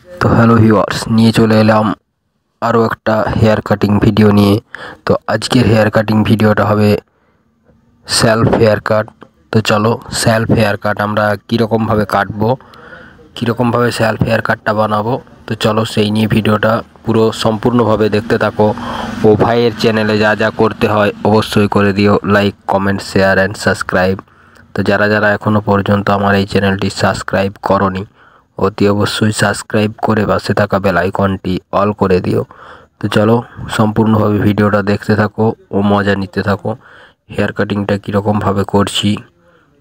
তো hello viewers, নিয়ে চলে এলাম আরও একটা হেয়ার কাটিং ভিডিও নিয়ে। তো আজকের হেয়ার কাটিং ভিডিওটা হবে সেলফ হেয়ার কাট। তো চলো সেলফ হেয়ার কাট আমরা কীরকমভাবে কাটবো, কীরকমভাবে সেলফ হেয়ার কাটটা বানাবো, তো চলো সেই নিয়ে ভিডিওটা পুরো সম্পূর্ণভাবে দেখতে থাকো। ও ভাইয়ের চ্যানেলে যা যা করতে হয় অবশ্যই করে দিও, like, comment, share and subscribe. তো যারা যারা এখনও পর্যন্ত আমার এই চ্যানেলটি সাবস্ক্রাইব করনি, অতি অবশ্যই সাবস্ক্রাইব করে পাশে থাকা বেল আইকনটি অল করে দিও। তো চলো সম্পূর্ণভাবে ভিডিওটা দেখতে থাকো ও মজা নিতে থাকো। হেয়ার কাটিংটা কীরকমভাবে করছি,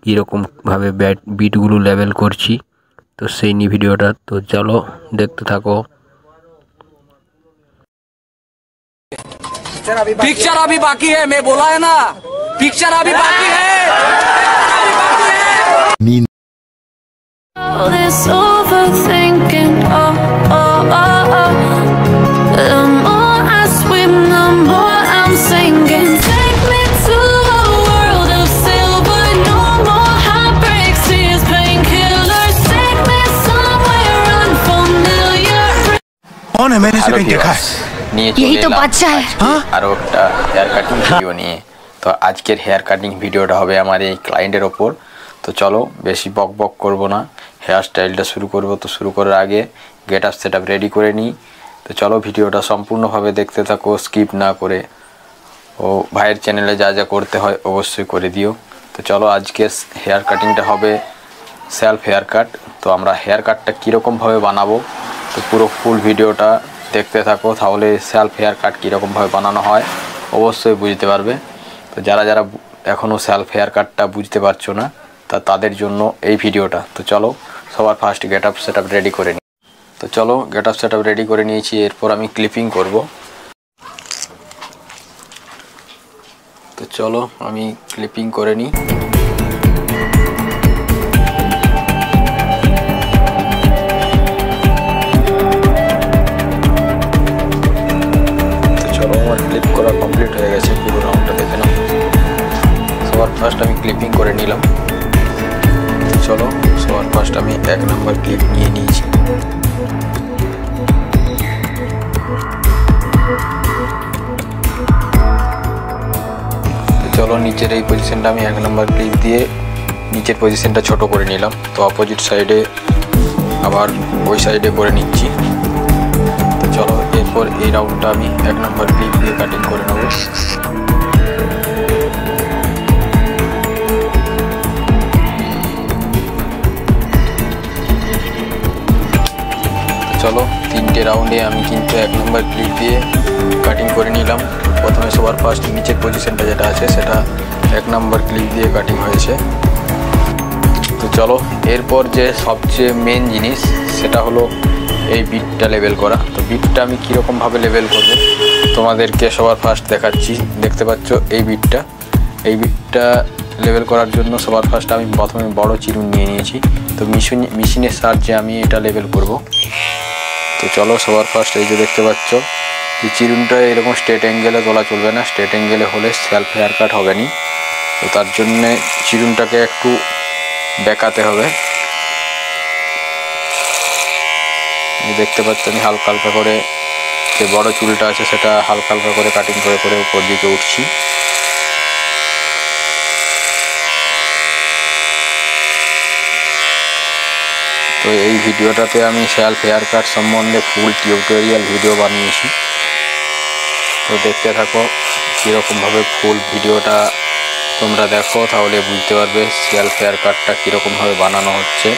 কীরকমভাবে বিটগুলো লেভেল করছি, তো সেই নিয়ে ভিডিওটা। তো চলো দেখতে থাকো। पिक्चर अभी बाकी है, मैं बोला है ना, पिक्चर अभी बाकी है। This overthinking, oh, oh, oh, oh. The more I swim, the more I'm sinking. Take me to a world of silver, no more heartbreaks, tears, painkillers. Take me somewhere unfamiliar. कौन है? मैंने इसे कहीं देखा है। यही तो बादशाह है। আরও একটা হেয়ার কাটিং ভিডিও নিয়ে। তো আজকের হেয়ার কাটিং ভিডিওটা হবে আমার এই ক্লায়েন্টের ওপর। তো চলো বেশি বক বক করবো না, হেয়ার স্টাইলটা শুরু করব। তো শুরু করার আগে get up set up ready করে নিই। তো চলো ভিডিওটা সম্পূর্ণভাবে দেখতে থাকো, স্কিপ না করে। ও ভাইয়ের চ্যানেলে যা যা করতে হয় অবশ্যই করে দিও। তো চলো আজকে হেয়ার কাটিংটা হবে সেলফ হেয়ার কাট। তো আমরা হেয়ার কাটটা কীরকমভাবে বানাবো, তো পুরো ফুল ভিডিওটা দেখতে থাকো, তাহলে সেলফ হেয়ার কাট কীরকমভাবে বানানো হয় অবশ্যই বুঝতে পারবে। তো যারা যারা এখনও সেলফ হেয়ার কাটটা বুঝতে পারছো না, তাদের জন্য এই ভিডিওটা। তো চলো সবার first get up set up ready করে নিই। তো চলো get up set up ready করে নিয়েছি, এরপর আমি ক্লিপিং করব। তো চলো আমি ক্লিপিং করে নিই। তো চলো আমার ক্লিপ করা কমপ্লিট হয়ে গেছে, পুরো রাউন্ডটা দেখে নাও। সবার ফার্স্ট আমি ক্লিপিং করে নিলাম। চলো সবার ফার্স্ট আমি 1 নম্বর ক্লিপ নিয়ে নিয়েছি। চলো নিচের এই পজিশনটা আমি 1 নম্বর ক্লিপ দিয়ে নিচের পজিশনটা ছোট করে নিলাম। তো অপোজিট সাইডে আবার ওই সাইডে করে নিচ্ছি। তো চলো এরপর এই রাউন্ডটা আমি 1 নম্বর ক্লিপ দিয়ে কাটিং করে নেব। চলো 3টে রাউন্ডে আমি কিন্তু 1 নম্বর ক্লিপ দিয়ে কাটিং করে নিলাম। প্রথমে সবার ফার্স্ট নিচের পজিশনটা যেটা আছে সেটা 1 নম্বর ক্লিপ দিয়ে কাটিং হয়েছে। তো চলো এরপর যে সবচেয়ে মেন জিনিস সেটা হলো এই বিটটা লেভেল করা। তো বিটটা আমি কীরকমভাবে লেভেল করব তোমাদেরকে সবার ফার্স্ট দেখাচ্ছি। দেখতে পাচ্ছ এই বিটটা লেভেল করার জন্য সবার ফার্স্ট আমি প্রথমে বড় চিরুন নিয়ে নিয়েছি। তো মেশিনের সাহায্যে আমি এটা লেভেল করব। তো চলো সবার ফার্স্ট এই যে দেখতে পাচ্ছ এই চিরুনটা এরকম স্ট্রেট অ্যাঙ্গেলে তোলা চলবে না, স্ট্রেট অ্যাঙ্গেলে হলে সেলফ হেয়ার কাট হবে না। তো তার জন্যে চিরুনটাকে একটু বেঁকাতে হবে। দেখতে পাচ্ছ আমি হালকা হালকা করে যে বড় চুলটা আছে সেটা হালকা হালকা করে কাটিং করে করে উপর দিকে উঠছি। তো এই ভিডিওটাতে আমি সেলফ হেয়ার কাট সম্বন্ধে ফুল টিউটোরিয়াল ভিডিও বানিয়েছি। তো দেখতে থাকো কীরকমভাবে ফুল ভিডিওটা তোমরা দেখো, তাহলে বুঝতে পারবে সেলফ হেয়ার কাটটা কীরকমভাবে বানানো হচ্ছে।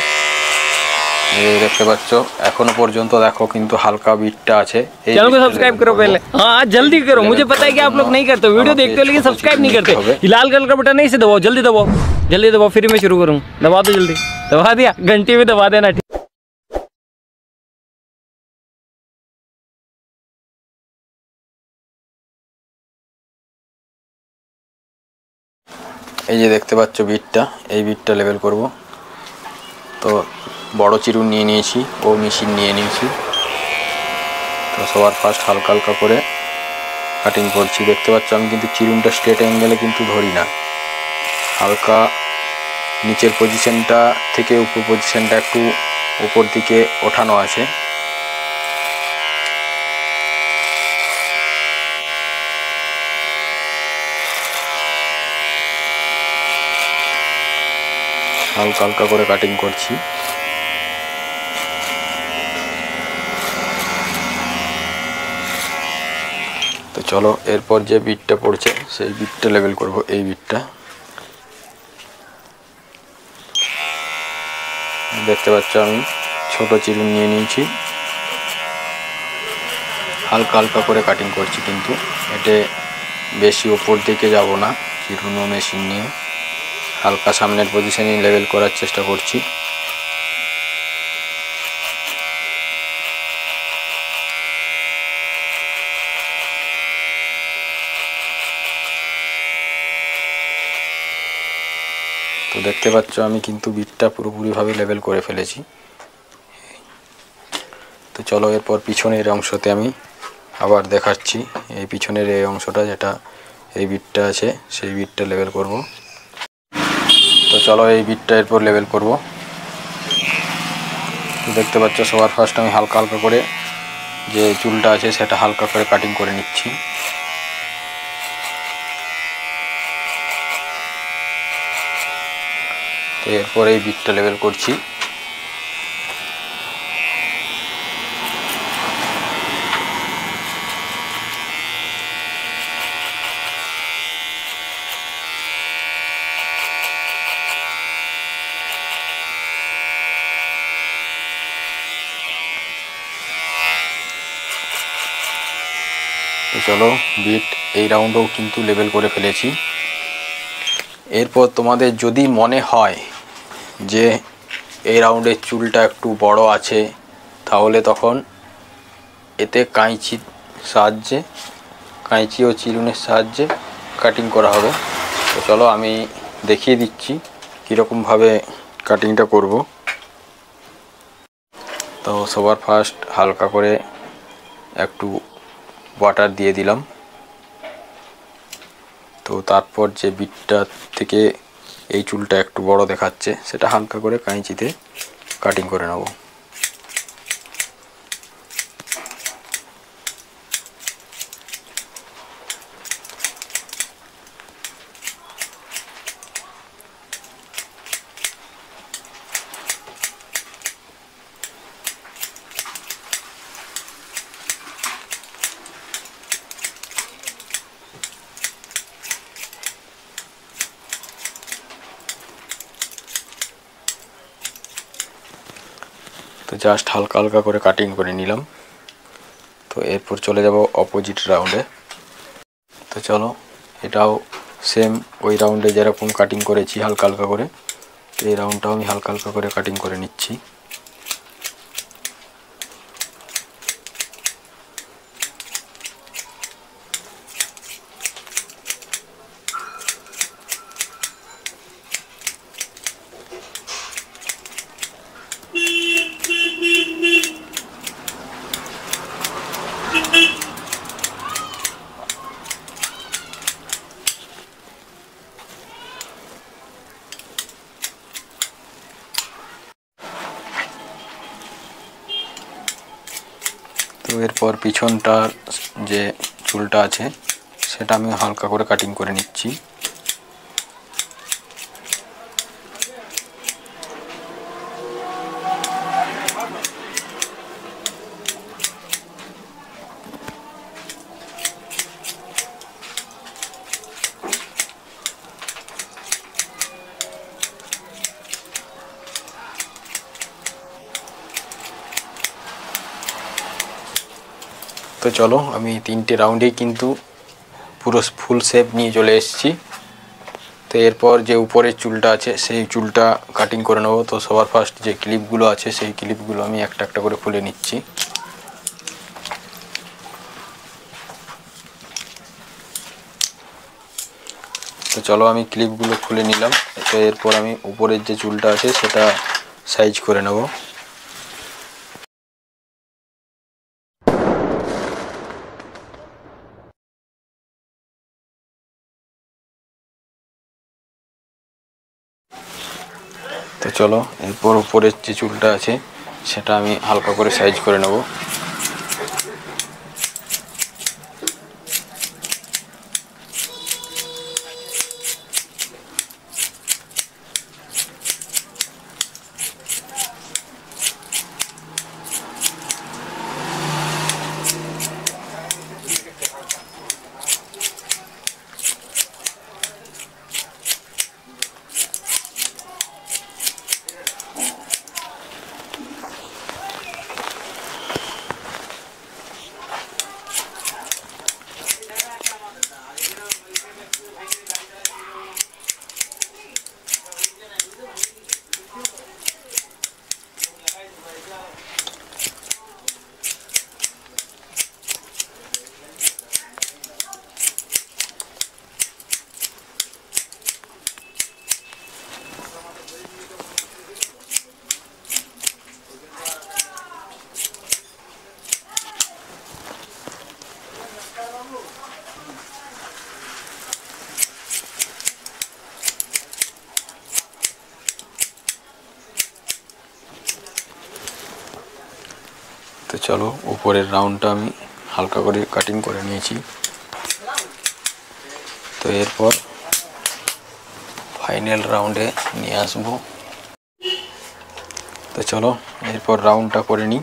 এই দেখতে পাচ্ছ এখনো পর্যন্ত দেখো কিন্তু হালকা বিটটা আছে। चैनल को सब्सक्राइब करो पहले, हाँ जल्दी करो, मुझे पता है कि आप लोग नहीं करते, वीडियो देखते हो लेकिन सब्सक्राइब नहीं करते। लाल कलर का बटन नहीं से दबाओ, जल्दी दबाओ, जल्दी दबाओ, फिर मैं शुरू करूँ। दबा दो जल्दी, दबा दिया, घंटी में दबा देना। এই যে দেখতে পাচ্ছ বিটটা, এই বিটটা লেভেল করব। তো বড় চিরুন নিয়ে নিয়েছি ও মেশিন নিয়ে নিয়েছি। তো সবার ফার্স্ট হালকা হালকা করে কাটিং করছি। দেখতে পাচ্ছ আমি কিন্তু চিরুনটা স্ট্রেট অ্যাঙ্গেলে কিন্তু ধরি না, হালকা নিচের পজিশনটা থেকে উপর পজিশনটা একটু উপর দিকে ওঠানো আছে। হালকা হালকা করে কাটিং করছি। তো চলো এরপর যে বিটটা পড়ছে সেই বিটটা লেবেল করব। এই বিটটা দেখতে পাচ্ছ আমি ছোট চিরুন নিয়ে নিয়েছি, হালকা হালকা করে কাটিং করছি, কিন্তু এটা বেশি উপর দিকে যাব না। চিরুন ও মেশিন নিয়ে হালকা সামনের পজিশনে লেবেল করার চেষ্টা করছি। তো দেখতে পাচ্ছ আমি কিন্তু বিটটা পুরোপুরিভাবে লেবেল করে ফেলেছি। তো চলো এরপর পিছনের অংশতে আমি আবার দেখাচ্ছি। এই পিছনের এই অংশটা যেটা এই বিটটা আছে সেই বিটটা লেবেল করব। তো চলো এই বিটটা এরপর লেবেল করব। তো দেখতে পাচ্ছ সবার ফার্স্ট আমি হালকা হালকা করে যে চুলটা আছে সেটা হালকা করে কাটিং করে নিচ্ছি। তো এরপর এই বিটটা লেবেল করছি। তো চলো বিট এই রাউন্ডও কিন্তু লেবেল করে ফেলেছি। এরপর তোমাদের যদি মনে হয় যে এই রাউন্ডের চুলটা একটু বড় আছে, তাহলে তখন এতে কাঁচির সাহায্যে, কাঁচি ও চিরুনের সাহায্যে কাটিং করা হবে। তো চলো আমি দেখিয়ে দিচ্ছি কীরকমভাবে কাটিংটা করব। তো সবার ফার্স্ট হালকা করে একটু বাটার দিয়ে দিলাম। তো তারপর যে বিটটা থেকে এই চুলটা একটু বড় দেখাচ্ছে সেটা হালকা করে কাঁচিতে কাটিং করে নেব। তো জাস্ট হালকা হালকা করে কাটিং করে নিলাম। তো এরপর চলে যাব অপোজিট রাউন্ডে। তো চলো এটাও সেম ওই রাউন্ডে যেরকম কাটিং করেছি হালকা হালকা করে, তো এই রাউন্ডটাও আমি হালকা হালকা করে কাটিং করে নিচ্ছি। তো এরপর পিছনটার যে চুলটা আছে সেটা আমি হালকা করে কাটিং করে নিচ্ছি। তো চলো আমি 3টে রাউন্ডেই কিন্তু পুরো ফুল শেপ নিয়ে চলে এসেছি। তো এরপর যে উপরের চুলটা আছে সেই চুলটা কাটিং করে নেবো। তো সবার ফার্স্ট যে ক্লিপগুলো আছে সেই ক্লিপগুলো আমি একটা একটা করে খুলে নিচ্ছি। তো চলো আমি ক্লিপগুলো খুলে নিলাম। তো এরপর আমি উপরের যে চুলটা আছে সেটা সাইজ করে নেব। তো চলো এরপর উপরের যে চুলটা আছে সেটা আমি হালকা করে সাইজ করে নেব। তো চলো উপরের রাউন্ডটা আমি হালকা করে কাটিং করে নিয়েছি। তো এরপর ফাইনাল রাউন্ডে নিয়ে আসবো। তো চলো এরপর রাউন্ডটা করে নিই।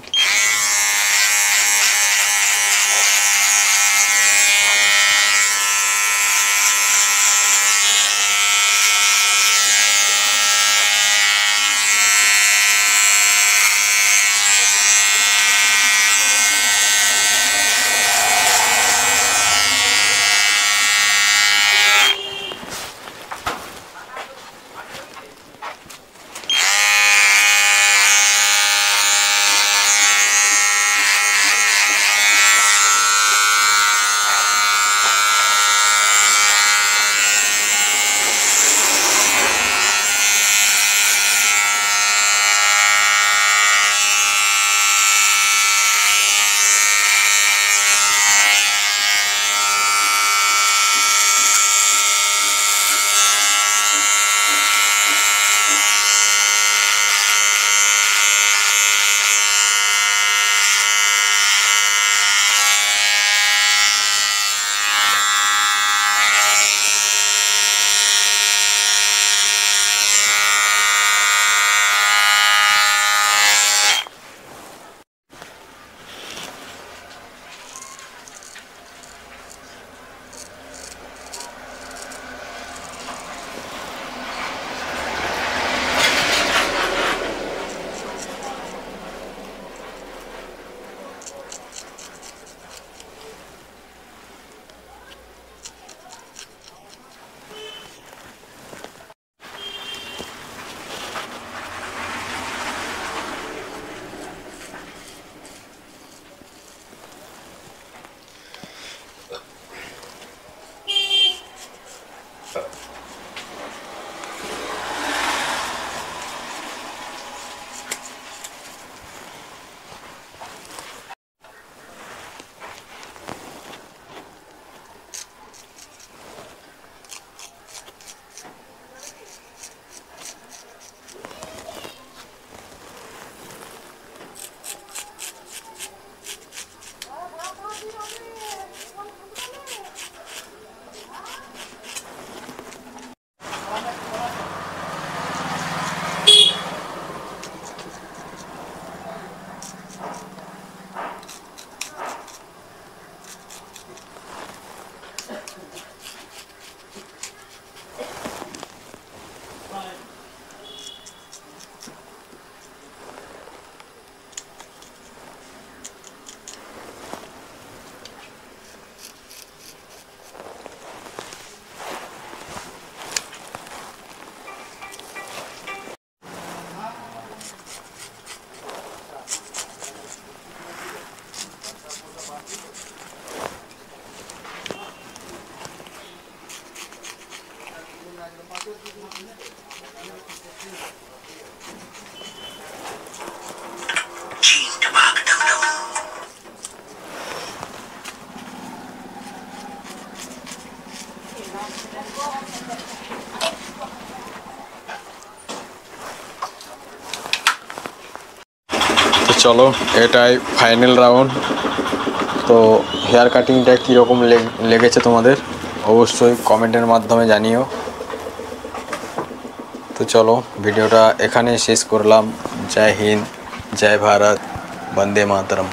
তো চলো এটাই ফাইনাল রাউন্ড। তো হেয়ার কাটিংটা কীরকম লেগেছে তোমাদের অবশ্যই কমেন্টের মাধ্যমে জানিও। তো চলো ভিডিওটা এখানে শেষ করলাম। জয় হিন্দ, জয় ভারত, বন্দে মাতরম।